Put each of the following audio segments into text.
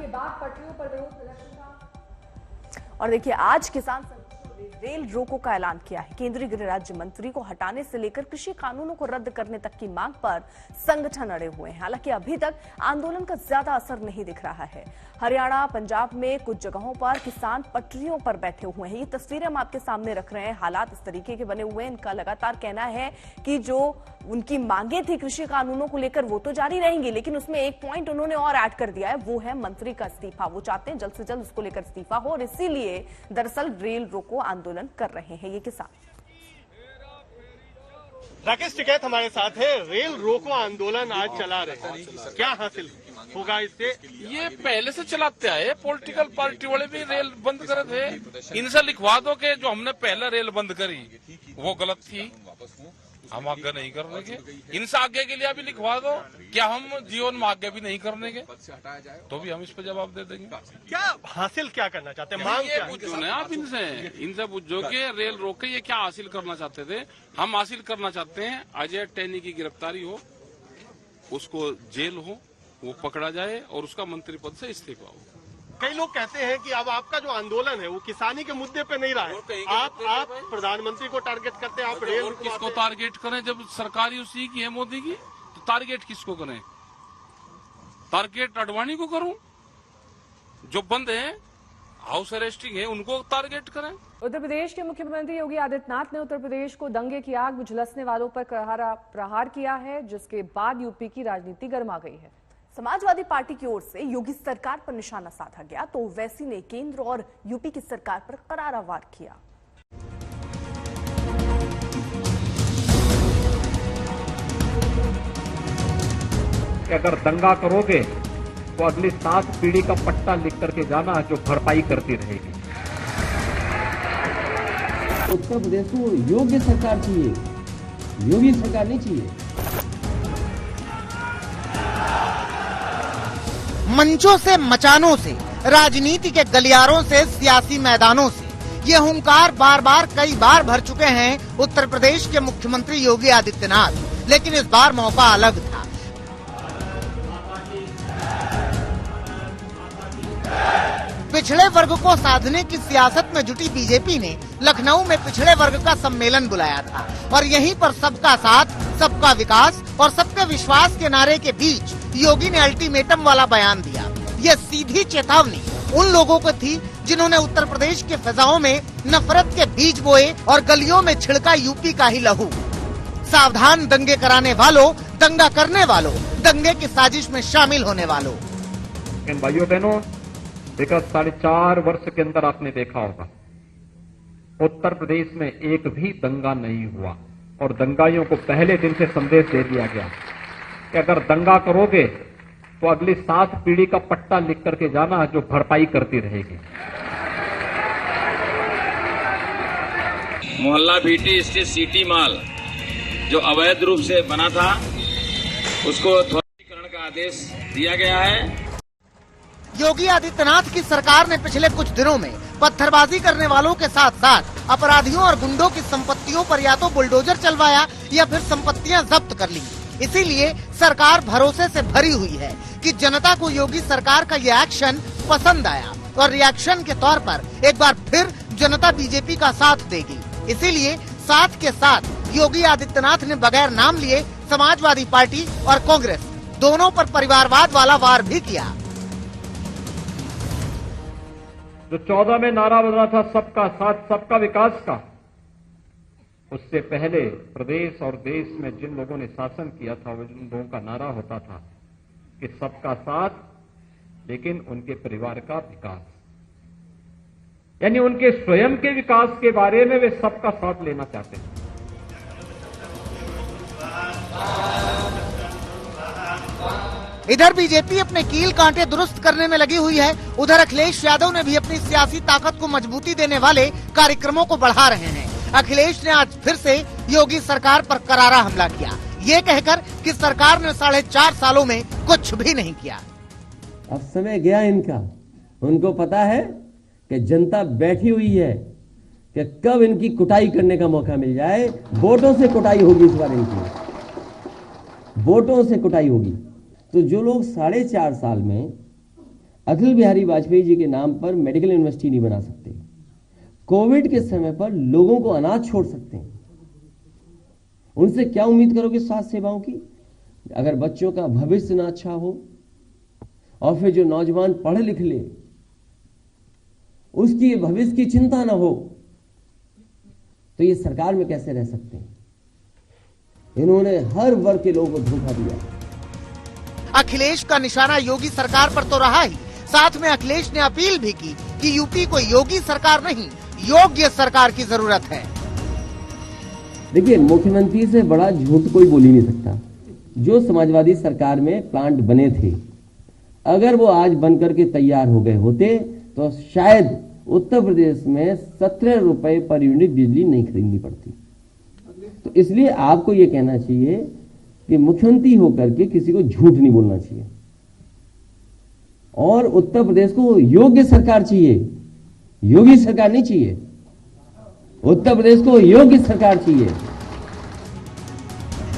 के बाद पटरियों पर विरोध प्रदर्शन का। और देखिए, आज किसान रेल रोको का ऐलान किया है। केंद्रीय गृह राज्य मंत्री को हटाने से लेकर कृषि कानूनों को रद्द करने तक की मांग पर संगठन अड़े हुए हैं। हालांकि अभी तक आंदोलन का ज्यादा असर नहीं दिख रहा है। हरियाणा, पंजाब में कुछ जगहों पर किसान पटरियों पर बैठे हुए हैं। ये तस्वीरें हम आपके सामने रख रहे हैं। हालात इस तरीके के बने हुए हैं। इनका लगातार कहना है कि जो उनकी मांगे थी कृषि कानूनों को लेकर वो तो जारी रहेंगी, लेकिन उसमें एक पॉइंट उन्होंने और ऐड कर दिया है, वो है मंत्री का इस्तीफा। वो चाहते हैं जल्द से जल्द उसको लेकर इस्तीफा हो और इसीलिए दरअसल रेल रोको आंदोलन कर रहे हैं ये किसान। राकेश टिकैत हमारे साथ है। रेल रोको आंदोलन आज चला रहे हैं, क्या हासिल होगा इससे? ये पहले से चलाते आए, पॉलिटिकल पार्टी वाले भी रेल बंद करे थे। इनसे लिखवा दो कि जो हमने पहले रेल बंद करी वो गलत थी, हम आगे नहीं करने के। इनसे आगे के लिए अभी लिखवा दो क्या हम जीवन में आगे भी नहीं करने के, तो भी हम इस पर जवाब दे देंगे। क्या हासिल क्या करना चाहते हैं? मांग क्या पूछो ना आप इनसे पूछो कि रेल रोके ये क्या हासिल करना चाहते थे। हम हासिल करना चाहते हैं अजय टैनी की गिरफ्तारी हो, उसको जेल हो, वो पकड़ा जाए और उसका मंत्री पद से इस्तीफा हो। कई लोग कहते हैं कि अब आपका जो आंदोलन है वो किसानी के मुद्दे पे नहीं रहा है। आप प्रधानमंत्री को टारगेट करते हैं, आप रेल किसको टारगेट करें? जब सरकारी उसी की है मोदी की, तो टारगेट किसको करें? टारगेट अडवाणी को करूं? जो बंद है, हाउस अरेस्टिंग है, उनको टारगेट करें। उत्तर प्रदेश के मुख्यमंत्री योगी आदित्यनाथ ने उत्तर प्रदेश को दंगे की आग में झुलसने वालों पर करारा प्रहार किया है, जिसके बाद यूपी की राजनीति गर्मा गई है। समाजवादी पार्टी की ओर से योगी सरकार पर निशाना साधा गया तो ओवैसी ने केंद्र और यूपी की सरकार पर करारा वार किया। अगर दंगा करोगे तो अगली 7 पीढ़ी का पट्टा लिख करके जाना, जो भरपाई करती रहेगी। उत्तर प्रदेश को योग्य सरकार चाहिए, योगी सरकार नहीं चाहिए। मंचों से, मचानों से, राजनीति के गलियारों से, सियासी मैदानों से ये हुंकार बार बार कई बार भर चुके हैं उत्तर प्रदेश के मुख्यमंत्री योगी आदित्यनाथ। लेकिन इस बार मौका अलग था। पिछड़े वर्ग को साधने की सियासत में जुटी बीजेपी ने लखनऊ में पिछड़े वर्ग का सम्मेलन बुलाया था और यहीं पर सबका साथ, सबका विकास और सबके विश्वास के नारे के बीच योगी ने अल्टीमेटम वाला बयान दिया। ये सीधी चेतावनी उन लोगों को थी जिन्होंने उत्तर प्रदेश के फिजाओं में नफरत के बीज बोए और गलियों में छिड़का यूपी का ही लहू। सावधान दंगे कराने वालों, दंगा करने वालों, दंगे की साजिश में शामिल होने वालों। इन भाइयों बहनों, विगत 4.5 वर्ष के अंदर आपने देखा होगा उत्तर प्रदेश में एक भी दंगा नहीं हुआ और दंगाइयों को पहले दिन से संदेश दे दिया गया कि अगर दंगा करोगे तो अगली 7 पीढ़ी का पट्टा लिख करके जाना, जो भरपाई करती रहेगी। मोहल्ला बीटी स्थित सिटी मॉल जो अवैध रूप से बना था, उसको ध्वस्तीकरण का आदेश दिया गया है। योगी आदित्यनाथ की सरकार ने पिछले कुछ दिनों में पत्थरबाजी करने वालों के साथ साथ अपराधियों और गुंडों की संपत्तियों पर या तो बुलडोजर चलवाया या फिर संपत्तियां जब्त कर ली। इसीलिए सरकार भरोसे से भरी हुई है कि जनता को योगी सरकार का ये एक्शन पसंद आया और रिएक्शन के तौर पर एक बार फिर जनता बीजेपी का साथ देगी। इसीलिए साथ के साथ योगी आदित्यनाथ ने बगैर नाम लिए समाजवादी पार्टी और कांग्रेस दोनों पर परिवारवाद वाला वार भी किया। जो 14 में नारा बदला था सबका साथ, सबका विकास का, उससे पहले प्रदेश और देश में जिन लोगों ने शासन किया था, वो जिन लोगों का नारा होता था कि सबका साथ, लेकिन उनके परिवार का विकास, यानी उनके स्वयं के विकास के बारे में वे सबका साथ लेना चाहते हैं। इधर बीजेपी अपने कील कांटे दुरुस्त करने में लगी हुई है, उधर अखिलेश यादव ने भी अपनी सियासी ताकत को मजबूती देने वाले कार्यक्रमों को बढ़ा रहे हैं। अखिलेश ने आज फिर से योगी सरकार पर करारा हमला किया, ये कहकर कि सरकार ने 4.5 सालों में कुछ भी नहीं किया। अब समय गया इनका, उनको पता है कि जनता बैठी हुई है कि कब इनकी कुटाई करने का मौका मिल जाए। वोटों से कुटाई होगी, इस बार इनकी वोटों से कुटाई होगी। तो जो लोग 4.5 साल में अटल बिहारी वाजपेयी जी के नाम पर मेडिकल यूनिवर्सिटी नहीं बना सकते। कोविड के समय पर लोगों को अनाथ छोड़ सकते हैं। उनसे क्या उम्मीद करोगे स्वास्थ्य सेवाओं की? अगर बच्चों का भविष्य ना अच्छा हो और फिर जो नौजवान पढ़ लिख ले उसकी भविष्य की चिंता ना हो तो ये सरकार में कैसे रह सकते हैं? इन्होंने हर वर्ग के लोगों को धोखा दिया। अखिलेश का निशाना योगी सरकार पर तो रहा ही, साथ में अखिलेश ने अपील भी की कि यूपी को योगी सरकार नहीं, योग्य सरकार की जरूरत है। देखिए, मुख्यमंत्री से बड़ा झूठ कोई बोल ही नहीं सकता। जो समाजवादी सरकार में प्लांट बने थे, अगर वो आज बनकर के तैयार हो गए होते तो शायद उत्तर प्रदेश में 17 रुपए पर यूनिट बिजली नहीं खरीदनी पड़ती। तो इसलिए आपको ये कहना चाहिए कि मुख्यमंत्री होकर के किसी को झूठ नहीं बोलना चाहिए और उत्तर प्रदेश को योग्य सरकार चाहिए, योगी सरकार नहीं चाहिए। उत्तर प्रदेश को योग्य सरकार चाहिए।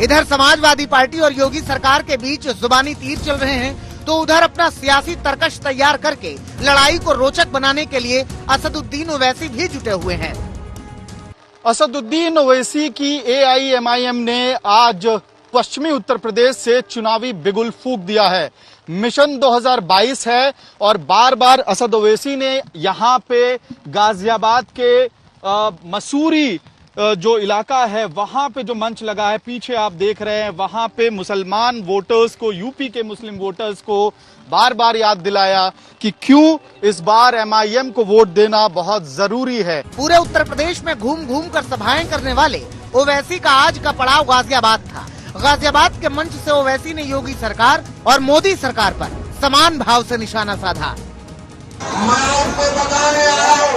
इधर समाजवादी पार्टी और योगी सरकार के बीच जुबानी तीर चल रहे हैं तो उधर अपना सियासी तर्कश तैयार करके लड़ाई को रोचक बनाने के लिए असदुद्दीन ओवैसी भी जुटे हुए हैं। असदुद्दीन ओवैसी की AIMIM ने आज पश्चिमी उत्तर प्रदेश से चुनावी बिगुल फूंक दिया है। मिशन 2022 है और बार बार असद ओवैसी ने यहाँ पे गाजियाबाद के मसूरी जो इलाका है वहां पे जो मंच लगा है, पीछे आप देख रहे हैं, वहां पे मुसलमान वोटर्स को, यूपी के मुस्लिम वोटर्स को बार बार याद दिलाया कि क्यों इस बार MIM को वोट देना बहुत जरूरी है। पूरे उत्तर प्रदेश में घूम घूम कर सभाएं करने वाले ओवैसी का आज का पड़ाव गाजियाबाद था। गाजियाबाद के मंच से ओवैसी ने योगी सरकार और मोदी सरकार पर समान भाव से निशाना साधा। मैं आपको बताने आया हूं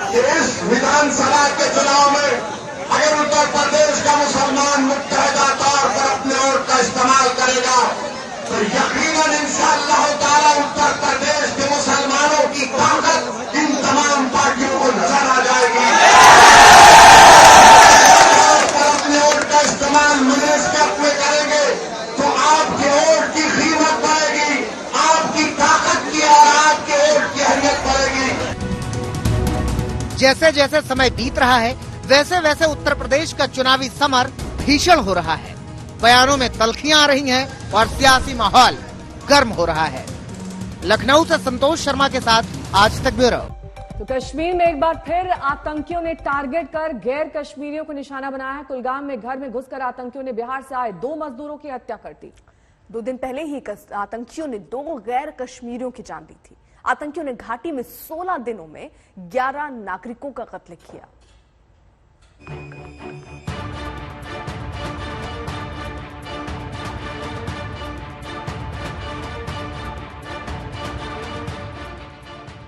कि इस विधानसभा के चुनाव में अगर उत्तर प्रदेश का मुसलमान मुत्तहदा तौर पर अपने वोट का इस्तेमाल करेगा तो यकीनन इंशाअल्लाह ताला उत्तर प्रदेश के मुसलमानों की ताकत इन तमाम पार्टियों को नजर आ जाएगी। अपने वोट का इस्तेमाल मनीष कप में करेंगे तो आपके वोट की कीमत बढ़ेगी, आपकी ताकत की और आपके वोट की अहमियत बढ़ेगी। जैसे जैसे समय बीत रहा है वैसे वैसे उत्तर प्रदेश का चुनावी समर भीषण हो रहा है। बयानों में तल्खियां आ रही हैं और सियासी माहौल गर्म हो रहा है। लखनऊ से संतोष शर्मा के साथ आज तक ब्यूरो। तो कश्मीर में एक बार फिर आतंकियों ने टारगेट कर गैर कश्मीरियों को निशाना बनाया है। कुलगाम में घर में घुसकर आतंकियों ने बिहार से आए 2 मजदूरों की हत्या कर दी। 2 दिन पहले ही आतंकियों ने 2 गैर कश्मीरियों की जान ली थी। आतंकियों ने घाटी में 16 दिनों में 11 नागरिकों का कत्ल किया।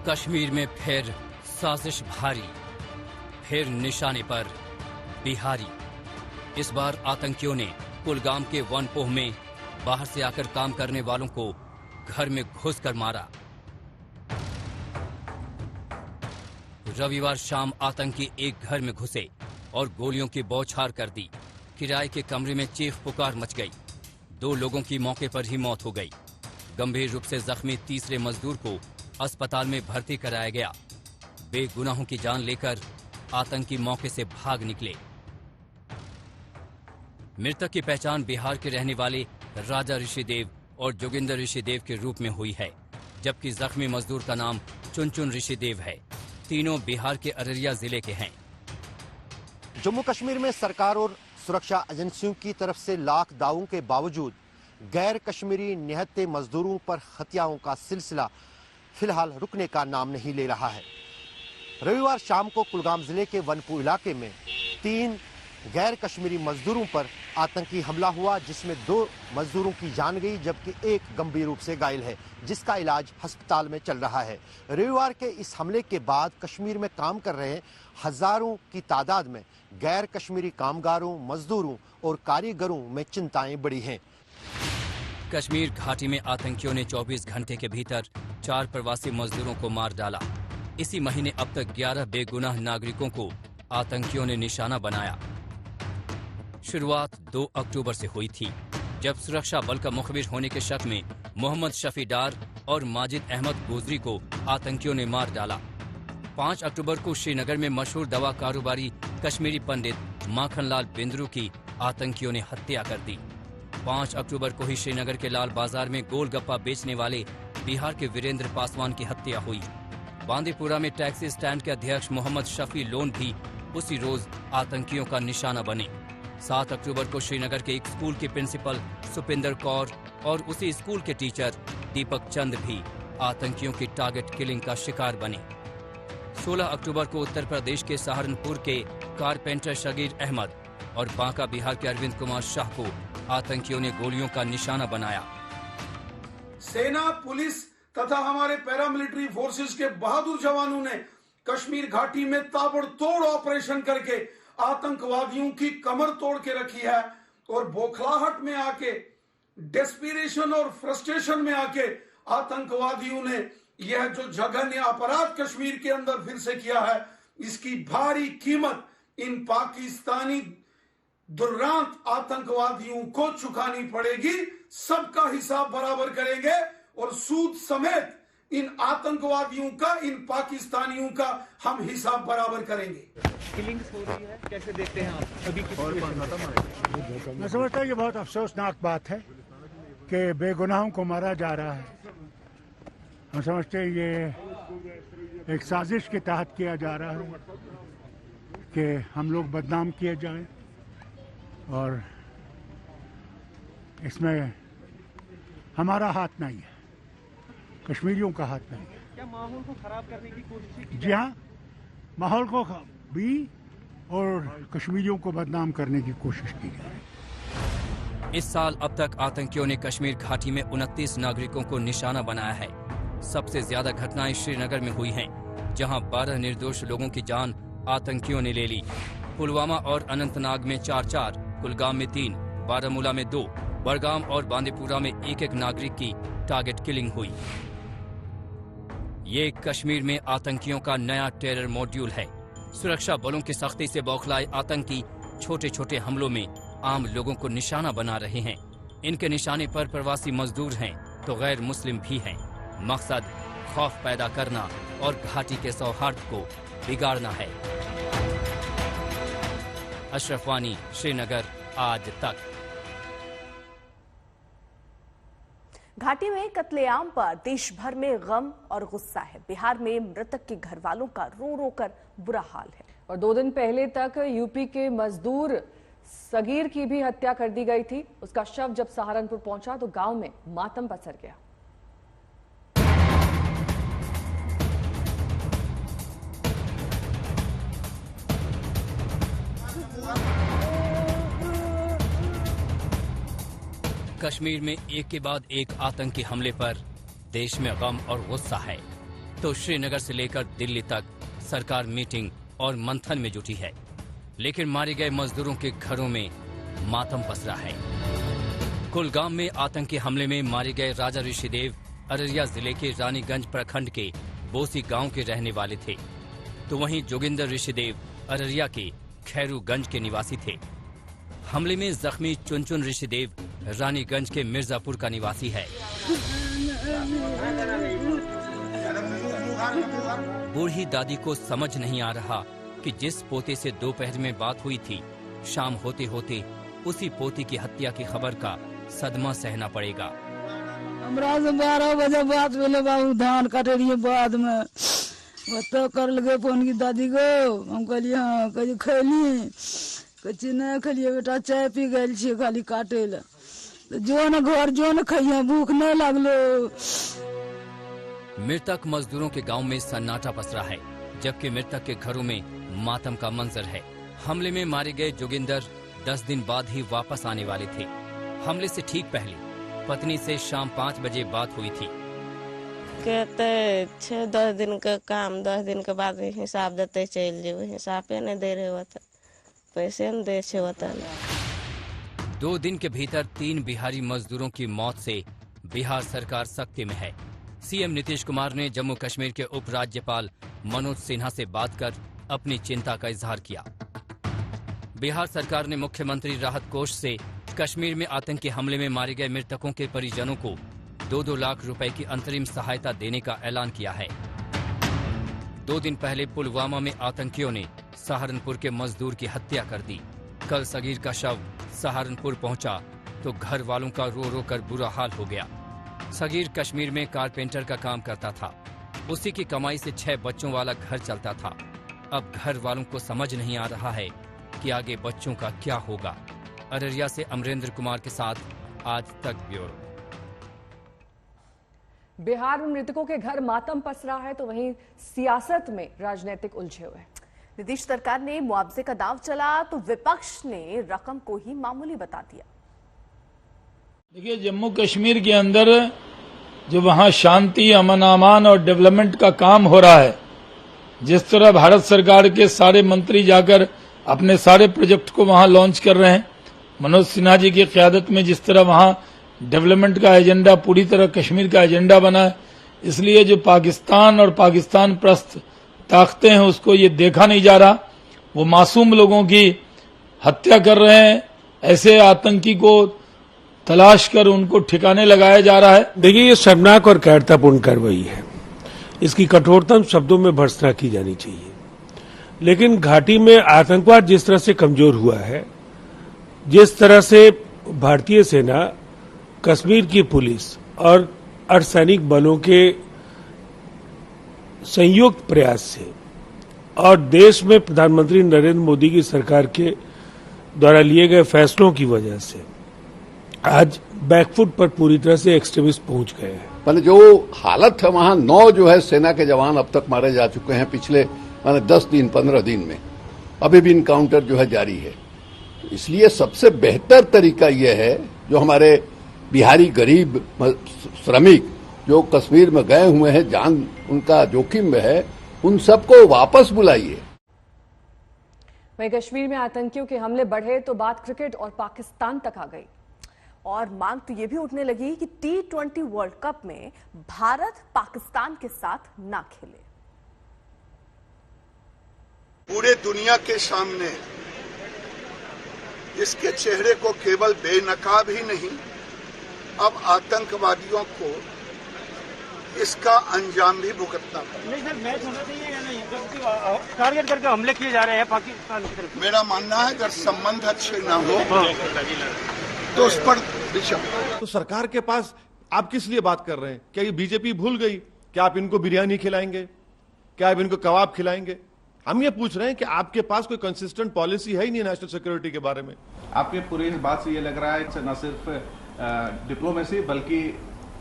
कश्मीर में फिर साजिश भारी, फिर निशाने पर बिहारी। इस बार आतंकियों ने कुलगाम के वनपोह में बाहर से आकर काम करने वालों को घर में घुसकर मारा। रविवार शाम आतंकी एक घर में घुसे और गोलियों की बौछार कर दी। किराए के कमरे में चीख पुकार मच गई। 2 लोगों की मौके पर ही मौत हो गई। गंभीर रूप से जख्मी तीसरे मजदूर को अस्पताल में भर्ती कराया गया। बेगुनाहों की जान लेकर आतंकी मौके से भाग निकले। मृतक की पहचान बिहार के रहने वाले राजा ऋषिदेव और जोगिंदर ऋषिदेव के रूप में हुई है, जबकि जख्मी मजदूर का नाम चुनचुन ऋषिदेव है। तीनों बिहार के अररिया जिले के हैं। जम्मू कश्मीर में सरकार और सुरक्षा एजेंसियों की तरफ से लाख दावों के बावजूद गैर कश्मीरी निहत्थे मजदूरों पर हत्याओं का सिलसिला फिलहाल रुकने का नाम नहीं ले रहा है। रविवार शाम को कुलगाम जिले के वनपू इलाके में 3 गैर कश्मीरी मजदूरों पर आतंकी हमला हुआ, जिसमें 2 मजदूरों की जान गई जबकि 1 गंभीर रूप से घायल है, जिसका इलाज अस्पताल में चल रहा है। रविवार के इस हमले के बाद कश्मीर में काम कर रहे हजारों की तादाद में गैर कश्मीरी कामगारों, मजदूरों और कारीगरों में चिंताएं बढ़ी हैं। कश्मीर घाटी में आतंकियों ने 24 घंटे के भीतर 4 प्रवासी मजदूरों को मार डाला। इसी महीने अब तक 11 बेगुनाह नागरिकों को आतंकियों ने निशाना बनाया। शुरुआत 2 अक्टूबर से हुई थी, जब सुरक्षा बल का मुखबिर होने के शक में मोहम्मद शफी डार और माजिद अहमद गोजरी को आतंकियों ने मार डाला। 5 अक्टूबर को श्रीनगर में मशहूर दवा कारोबारी कश्मीरी पंडित माखनलाल बिंद्रू की आतंकियों ने हत्या कर दी। 5 अक्टूबर को ही श्रीनगर के लाल बाजार में गोलगप्पा बेचने वाले बिहार के वीरेंद्र पासवान की हत्या हुई। बांदीपुरा में टैक्सी स्टैंड के अध्यक्ष मोहम्मद शफी लोन भी उसी रोज आतंकियों का निशाना बने। 7 अक्टूबर को श्रीनगर के एक स्कूल के प्रिंसिपल सुपिंदर कौर और उसी स्कूल के टीचर दीपक चंद भी आतंकियों की टारगेट किलिंग का शिकार बने। 16 अक्टूबर को उत्तर प्रदेश के सहारनपुर के कारपेंटर शगीर अहमद और बांका बिहार के अरविंद कुमार शाह को आतंकियों ने गोलियों का निशाना बनाया। सेना, पुलिस तथा हमारे पैरामिलिट्री फोर्सेस के बहादुर जवानों ने कश्मीर घाटी में ताबड़तोड़ ऑपरेशन करके आतंकवादियों की कमर तोड़ के रखी है और बौखलाहट में आके, डेस्पिरेशन और फ्रस्ट्रेशन में आके आतंकवादियों ने यह जो जघन्य अपराध कश्मीर के अंदर फिर से किया है, इसकी भारी कीमत इन पाकिस्तानी दुर्रांत आतंकवादियों को चुकानी पड़ेगी। सबका हिसाब बराबर करेंगे और सूद समेत इन आतंकवादियों का, इन पाकिस्तानियों का हम हिसाब बराबर करेंगे। किलिंग्स हो रही है, कैसे देखते हैं आप? अभी मैं समझता हूँ ये बहुत अफसोसनाक बात है कि बेगुनाहों को मारा जा रहा है। हम समझते हैं ये एक साजिश के तहत किया जा रहा है कि हम लोग बदनाम किए जाएं और इसमें हमारा हाथ नहीं है, कश्मीरियों का हाथ नहीं है। क्या माहौल को खराब करने की कोशिश की? जी हाँ, माहौल को भी और कश्मीरियों को बदनाम करने की कोशिश की गई। इस साल अब तक आतंकियों ने कश्मीर घाटी में 29 नागरिकों को निशाना बनाया है। सबसे ज्यादा घटनाएं श्रीनगर में हुई हैं, जहां 12 निर्दोष लोगों की जान आतंकियों ने ले ली। पुलवामा और अनंतनाग में 4-4, कुलगाम में 3, बारामूला में 2, बड़गाम और बांदीपुरा में 1-1 नागरिक की टारगेट किलिंग हुई। ये कश्मीर में आतंकियों का नया टेरर मॉड्यूल है। सुरक्षा बलों की सख्ती से बौखलाए आतंकी छोटे छोटे हमलों में आम लोगों को निशाना बना रहे हैं। इनके निशाने पर प्रवासी मजदूर हैं तो गैर मुस्लिम भी हैं। मकसद खौफ पैदा करना और घाटी के सौहार्द को बिगाड़ना है। अशरफ वानी, श्रीनगर, आज तक। घाटी में कत्लेआम पर देश भर में गम और गुस्सा है। बिहार में मृतक के घर वालों का रो रो कर बुरा हाल है। और 2 दिन पहले तक यूपी के मजदूर सगीर की भी हत्या कर दी गई थी। उसका शव जब सहारनपुर पहुंचा तो गांव में मातम पसर गया। कश्मीर में एक के बाद एक आतंकी हमले पर देश में गम और गुस्सा है, तो श्रीनगर से लेकर दिल्ली तक सरकार मीटिंग और मंथन में जुटी है। लेकिन मारे गए मजदूरों के घरों में मातम पसरा है। कुलगाम में आतंकी हमले में मारे गए राजा ऋषिदेव अररिया जिले के रानीगंज प्रखंड के बोसी गांव के रहने वाले थे, तो वहीं जोगिंदर ऋषिदेव अररिया के खैरूगंज के निवासी थे। हमले में जख्मी चुनचुन ऋषिदेव रानीगंज के मिर्जापुर का निवासी है। बूढ़ी दादी को समझ नहीं आ रहा कि जिस पोते से दोपहर में बात हुई थी, शाम होते होते उसी पोती की हत्या की खबर का सदमा सहना पड़ेगा। हमरा से 12 बजे बात भेले बाबू, धान काटे रहिए बाद में तो कर लगे फोन की दादी को। हम कहलिए हाँ, कहीं खैली, कच्ची नहीं खलिए बेटा, चाय पी गए छे खाली काटे ला, जो न घर जो न खाइए, भूख नहीं लगलो। मृतक मजदूरों के गांव में सन्नाटा पसरा है, जबकि मृतक के घरों में मातम का मंजर है। हमले में मारे गए जोगिंदर 10 दिन बाद ही वापस आने वाले थे। हमले से ठीक पहले पत्नी से शाम 5 बजे बात हुई थी। कहते 6-10 दिन का काम, 10 दिन के बाद हिसाब देते चल जेबे, हिसाबे नहीं दे रहे होता, पैसे न दे छे होता। 2 दिन के भीतर 3 बिहारी मजदूरों की मौत से बिहार सरकार सख्ती में है। सीएम नीतीश कुमार ने जम्मू कश्मीर के उपराज्यपाल मनोज सिन्हा से बात कर अपनी चिंता का इजहार किया। बिहार सरकार ने मुख्यमंत्री राहत कोष से कश्मीर में आतंकी हमले में मारे गए मृतकों के परिजनों को 2-2 लाख रुपए की अंतरिम सहायता देने का ऐलान किया है। 2 दिन पहले पुलवामा में आतंकियों ने सहारनपुर के मजदूर की हत्या कर दी। कल सगीर का शव सहारनपुर पहुंचा तो घर वालों का रो रो कर बुरा हाल हो गया। सगीर कश्मीर में कारपेंटर का काम करता था। उसी की कमाई से 6 बच्चों वाला घर चलता था। अब घर वालों को समझ नहीं आ रहा है कि आगे बच्चों का क्या होगा। अररिया से अमरेंद्र कुमार के साथ आज तक ब्यूरो। बिहार में मृतकों के घर मातम पसरा है तो वहीं सियासत में राजनीतिक उलझे हुए। नीतीश सरकार ने मुआवजे का दांव चला तो विपक्ष ने रकम को ही मामूली बता दिया। देखिए, जम्मू कश्मीर के अंदर जो वहां शांति, अमन और डेवलपमेंट का काम हो रहा है, जिस तरह भारत सरकार के सारे मंत्री जाकर अपने सारे प्रोजेक्ट को वहां लॉन्च कर रहे हैं, मनोज सिन्हा जी की क़यादत में जिस तरह वहां डेवलपमेंट का एजेंडा पूरी तरह कश्मीर का एजेंडा बना है, इसलिए जो पाकिस्तान और पाकिस्तान प्रस्त ताकतें हैं उसको ये देखा नहीं जा रहा। वो मासूम लोगों की हत्या कर रहे हैं। ऐसे आतंकी को तलाश कर उनको ठिकाने लगाया जा रहा है। देखिए, ये शर्मनाक और कायरतापूर्ण कार्रवाई है। इसकी कठोरतम शब्दों में भर्त्सना की जानी चाहिए। लेकिन घाटी में आतंकवाद जिस तरह से कमजोर हुआ है, जिस तरह से भारतीय सेना, कश्मीर की पुलिस और अर्धसैनिक बलों के संयुक्त प्रयास से और देश में प्रधानमंत्री नरेंद्र मोदी की सरकार के द्वारा लिए गए फैसलों की वजह से आज बैकफुट पर पूरी तरह से एक्सट्रीमिस्ट पहुंच गए हैं। मैंने जो हालत है वहां 9 जो है सेना के जवान अब तक मारे जा चुके हैं पिछले 10 दिन 15 दिन में। अभी भी इनकाउंटर जो है जारी है। इसलिए सबसे बेहतर तरीका यह है जो हमारे बिहारी गरीब श्रमिक जो कश्मीर में गए हुए हैं, जान उनका जोखिम में है, उन सबको वापस बुलाइए। वहीं कश्मीर में आतंकियों के हमले बढ़े तो बात क्रिकेट और पाकिस्तान तक आ गई और मांग तो ये भी उठने लगी कि T20 वर्ल्ड कप में भारत पाकिस्तान के साथ ना खेले। पूरे दुनिया के सामने इसके चेहरे को केवल बेनकाब ही नहीं, अब आतंकवादियों को इसका अंजाम भी भुगतना पड़ा। नहीं सर, मैच होना चाहिए या नहीं? टारगेट करके हमले किए जा रहे हैं पाकिस्तान की तरफ। मेरा मानना है अगर संबंध अच्छे ना हो तो उस पर तो सरकार के पास आप किस लिए बात कर रहे हैं? क्या ये बीजेपी भूल गई? क्या आप इनको बिरयानी खिलाएंगे? क्या आप इनको कबाब खिलाएंगे? हम ये पूछ रहे हैं कि आपके पास कोई कंसिस्टेंट पॉलिसी है ही नहीं नेशनल सिक्योरिटी के बारे में। आपके पूरी इस बात से ये लग रहा है न सिर्फ डिप्लोमेसी बल्कि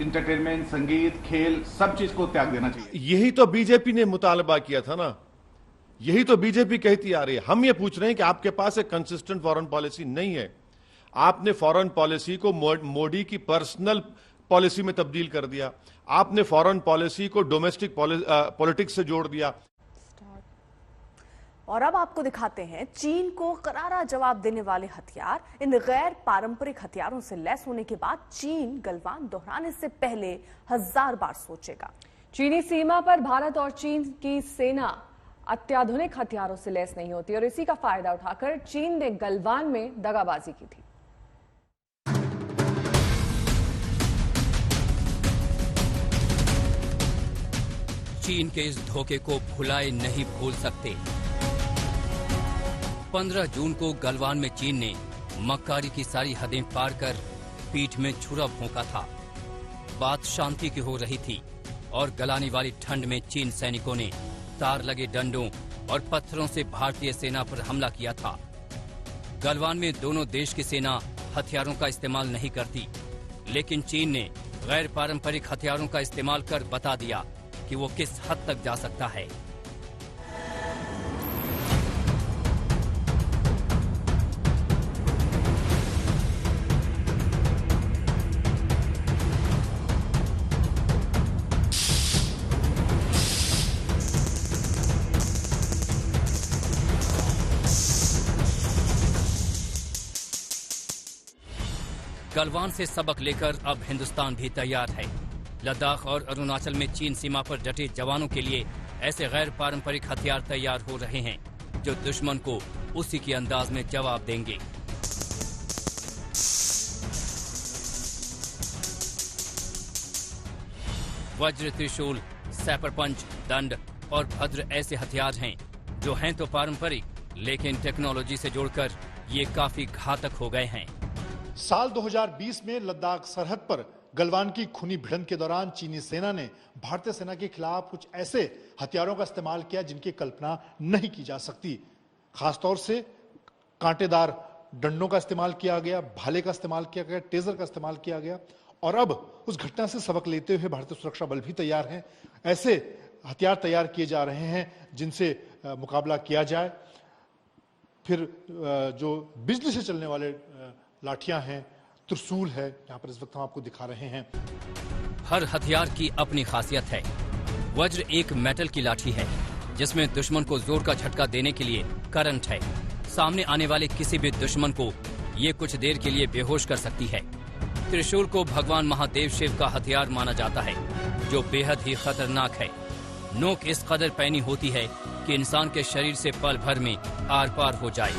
इंटरटेनमेंट, संगीत, खेल, सब चीज को त्याग देना चाहिए। यही तो बीजेपी ने मुतालबा किया था ना, यही तो बीजेपी कहती आ रही है। हम ये पूछ रहे हैं कि आपके पास एक कंसिस्टेंट फॉरेन पॉलिसी नहीं है। आपने फॉरेन पॉलिसी को मोदी की पर्सनल पॉलिसी में तब्दील कर दिया। आपने फॉरेन पॉलिसी को डोमेस्टिक पॉलिटिक्स से जोड़ दिया। और अब आपको दिखाते हैं चीन को करारा जवाब देने वाले हथियार। इन गैर पारंपरिक हथियारों से लैस होने के बाद चीन गलवान दोहराने से पहले 1000 बार सोचेगा। चीनी सीमा पर भारत और चीन की सेना अत्याधुनिक हथियारों से लैस नहीं होती और इसी का फायदा उठाकर चीन ने गलवान में दगाबाजी की थी। चीन के इस धोखे को भुलाए नहीं भूल सकते। 15 जून को गलवान में चीन ने मक्कारी की सारी हदें पार कर पीठ में छुरा भोंका था। बात शांति की हो रही थी और गलाने वाली ठंड में चीन सैनिकों ने तार लगे डंडों और पत्थरों से भारतीय सेना पर हमला किया था। गलवान में दोनों देश की सेना हथियारों का इस्तेमाल नहीं करती, लेकिन चीन ने गैर पारंपरिक हथियारों का इस्तेमाल कर बता दिया कि वो किस हद तक जा सकता है। गलवान से सबक लेकर अब हिंदुस्तान भी तैयार है। लद्दाख और अरुणाचल में चीन सीमा पर डटे जवानों के लिए ऐसे गैर पारंपरिक हथियार तैयार हो रहे हैं जो दुश्मन को उसी के अंदाज में जवाब देंगे। वज्र, त्रिशूल, सैपर पंच, दंड और भद्र ऐसे हथियार हैं जो हैं तो पारंपरिक, लेकिन टेक्नोलॉजी से जोड़कर ये काफी घातक हो गए हैं। साल 2020 में लद्दाख सरहद पर गलवान की खूनी भिड़ंत के दौरान चीनी सेना ने भारतीय सेना के खिलाफ कुछ ऐसे हथियारों का इस्तेमाल किया जिनकी कल्पना नहीं की जा सकती। खासतौर से कांटेदार डंडों का इस्तेमाल किया गया, भाले का इस्तेमाल किया गया, टेजर का इस्तेमाल किया गया और अब उस घटना से सबक लेते हुए भारतीय सुरक्षा बल भी तैयार हैं। ऐसे हथियार तैयार किए जा रहे हैं जिनसे मुकाबला किया जाए। फिर जो बिजली से चलने वाले लाठियां हैं, त्रिशूल है, यहाँ पर इस वक्त हम आपको दिखा रहे हैं। हर हथियार की अपनी खासियत है। वज्र एक मेटल की लाठी है जिसमें दुश्मन को जोर का झटका देने के लिए करंट है। सामने आने वाले किसी भी दुश्मन को ये कुछ देर के लिए बेहोश कर सकती है। त्रिशूल को भगवान महादेव शिव का हथियार माना जाता है जो बेहद ही खतरनाक है। नोक इस कदर पैनी होती है कि इंसान के शरीर से पल भर में आर पार हो जाए।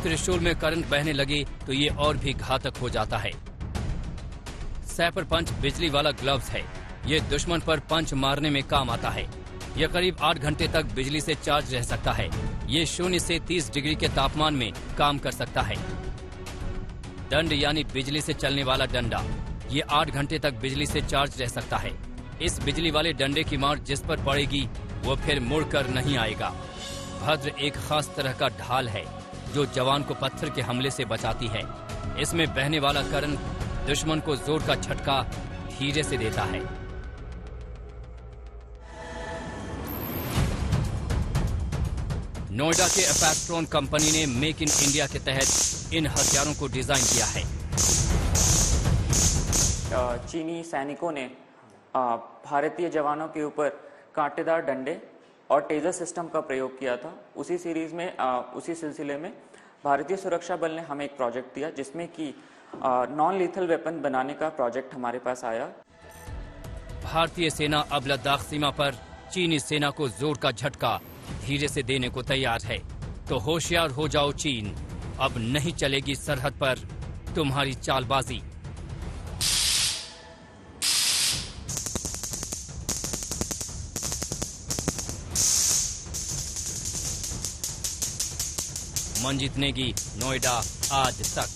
त्रिशूल में करंट बहने लगे तो ये और भी घातक हो जाता है। सैपर पंच बिजली वाला ग्लव्स है। ये दुश्मन पर पंच मारने में काम आता है। यह करीब 8 घंटे तक बिजली से चार्ज रह सकता है। ये 0 से 30 डिग्री के तापमान में काम कर सकता है। दंड यानी बिजली से चलने वाला डंडा, ये 8 घंटे तक बिजली से चार्ज रह सकता है। इस बिजली वाले डंडे की मार जिस पर पड़ेगी वो फिर मुड़कर नहीं आएगा। भद्र एक खास तरह का ढाल है जो जवान को पत्थर के हमले से बचाती है। इसमें बहने वाला करंट दुश्मन को जोर का झटका धीरे से देता है। नोएडा के एफैक्ट्रॉन कंपनी ने मेक इन इंडिया के तहत इन हथियारों को डिजाइन किया है। चीनी सैनिकों ने भारतीय जवानों के ऊपर कांटेदार डंडे और टेजर सिस्टम का प्रयोग किया था। उसी सीरीज में उसी सिलसिले में भारतीय सुरक्षा बल ने हमें एक प्रोजेक्ट दिया जिसमें कि नॉन लीथल वेपन बनाने का प्रोजेक्ट हमारे पास आया। भारतीय सेना अब लद्दाख सीमा पर चीनी सेना को जोर का झटका धीरे से देने को तैयार है। तो होशियार हो जाओ चीन, अब नहीं चलेगी सरहद पर तुम्हारी चालबाजी। मंजीत नेगी, नोएडा, आज तक।